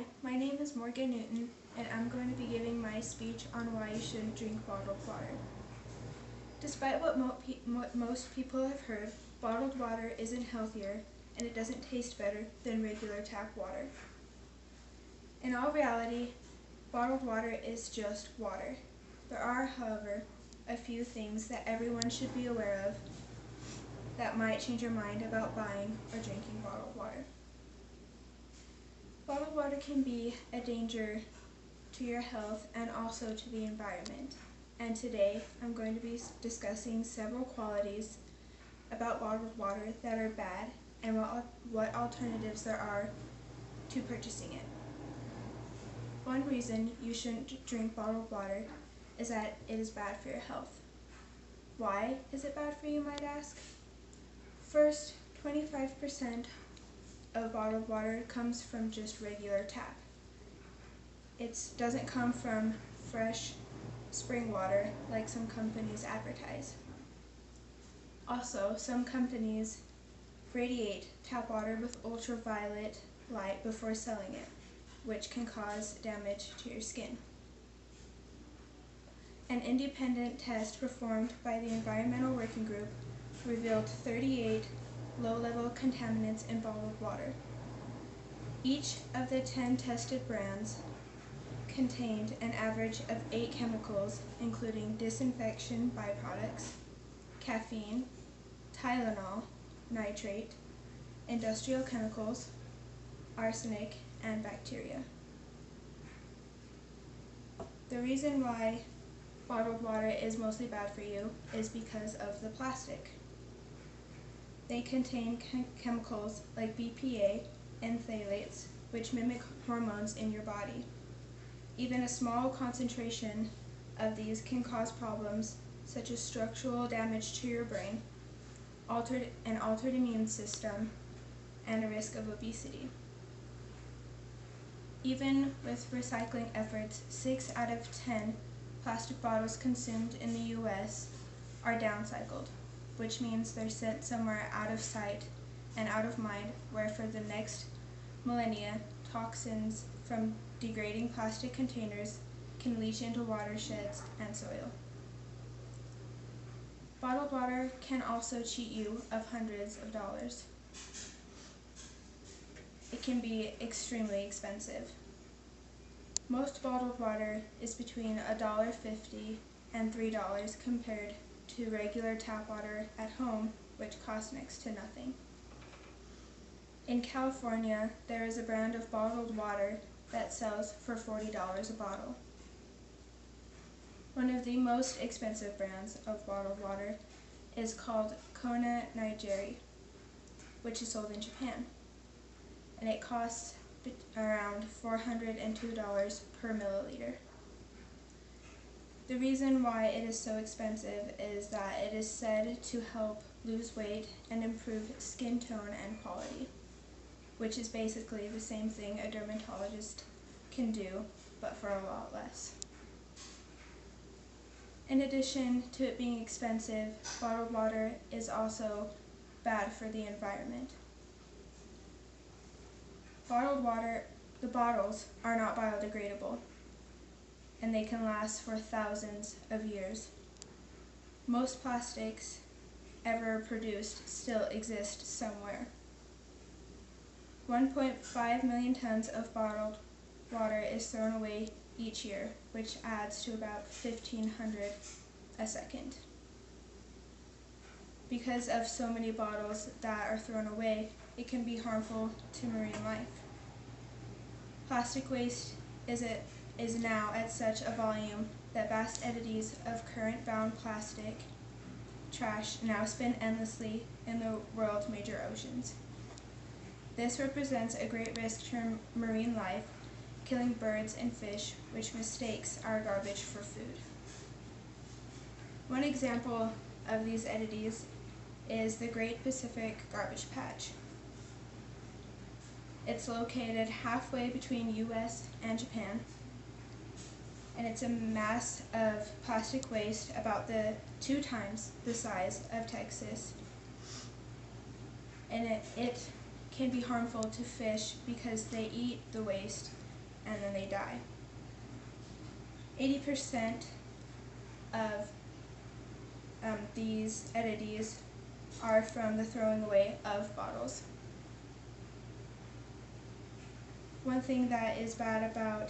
Hi, my name is Morgan Newton, and I'm going to be giving my speech on why you shouldn't drink bottled water. Despite what most people have heard, bottled water isn't healthier, and it doesn't taste better than regular tap water. In all reality, bottled water is just water. There are, however, a few things that everyone should be aware of that might change your mind about buying or drinking bottled water. Bottled water can be a danger to your health and also to the environment. And today I'm going to be discussing several qualities about bottled water that are bad and what alternatives there are to purchasing it. One reason you shouldn't drink bottled water is that it is bad for your health. Why is it bad for you, might ask? First, 25% of bottled water comes from just regular tap. It doesn't come from fresh spring water like some companies advertise. Also, some companies radiate tap water with ultraviolet light before selling it, which can cause damage to your skin. An independent test performed by the Environmental Working Group revealed 38 low-level contaminants in bottled water. Each of the 10 tested brands contained an average of 8 chemicals, including disinfection byproducts, caffeine, Tylenol, nitrate, industrial chemicals, arsenic, and bacteria. The reason why bottled water is mostly bad for you is because of the plastic. They contain chemicals like BPA and phthalates, which mimic hormones in your body. Even a small concentration of these can cause problems such as structural damage to your brain, altered immune system, and a risk of obesity. Even with recycling efforts, 6 out of 10 plastic bottles consumed in the U.S. are downcycled, which means they're sent somewhere out of sight and out of mind, where for the next millennia, toxins from degrading plastic containers can leach into watersheds and soil. Bottled water can also cheat you of hundreds of dollars. It can be extremely expensive. Most bottled water is between $1.50 and $3 compared to regular tap water at home, which costs next to nothing. In California, there is a brand of bottled water that sells for $40 a bottle. One of the most expensive brands of bottled water is called Kona Nigeri, which is sold in Japan, and it costs around $402 per milliliter. The reason why it is so expensive is that it is said to help lose weight and improve skin tone and quality, which is basically the same thing a dermatologist can do, but for a lot less. In addition to it being expensive, bottled water is also bad for the environment. Bottled water, the bottles are not biodegradable, and they can last for thousands of years. Most plastics ever produced still exist somewhere. 1.5 million tons of bottled water is thrown away each year, which adds to about 1,500 a second. Because of so many bottles that are thrown away, it can be harmful to marine life. Plastic waste is now at such a volume that vast entities of current-bound plastic trash now spin endlessly in the world's major oceans. This represents a great risk to marine life, killing birds and fish, which mistakes our garbage for food. One example of these entities is the Great Pacific Garbage Patch. It's located halfway between US and Japan, and it's a mass of plastic waste about 2 times the size of Texas. And it can be harmful to fish because they eat the waste and then they die. 80% of these entities are from the throwing away of bottles. One thing that is bad about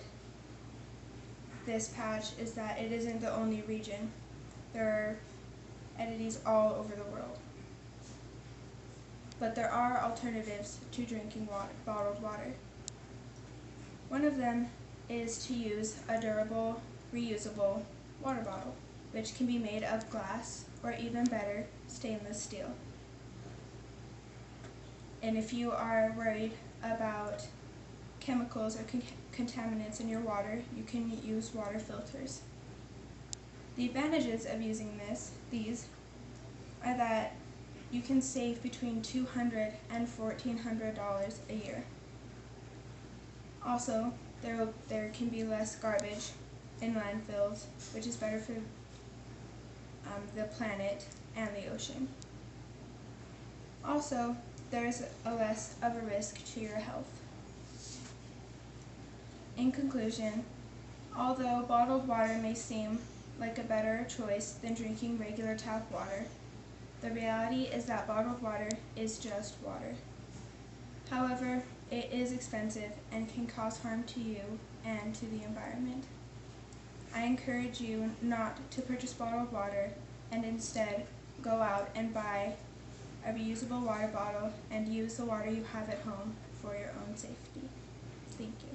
this patch is that it isn't the only region. There are entities all over the world. But there are alternatives to drinking bottled water. One of them is to use a durable, reusable water bottle, which can be made of glass or, even better, stainless steel. And if you are worried about chemicals or contaminants in your water, you can use water filters. The advantages of using these are that you can save between $200 and $1,400 a year. Also, there can be less garbage in landfills, which is better for the planet and the ocean. Also, there's less of a risk to your health. In conclusion, although bottled water may seem like a better choice than drinking regular tap water, the reality is that bottled water is just water. However, it is expensive and can cause harm to you and to the environment. I encourage you not to purchase bottled water and instead go out and buy a reusable water bottle and use the water you have at home for your own safety. Thank you.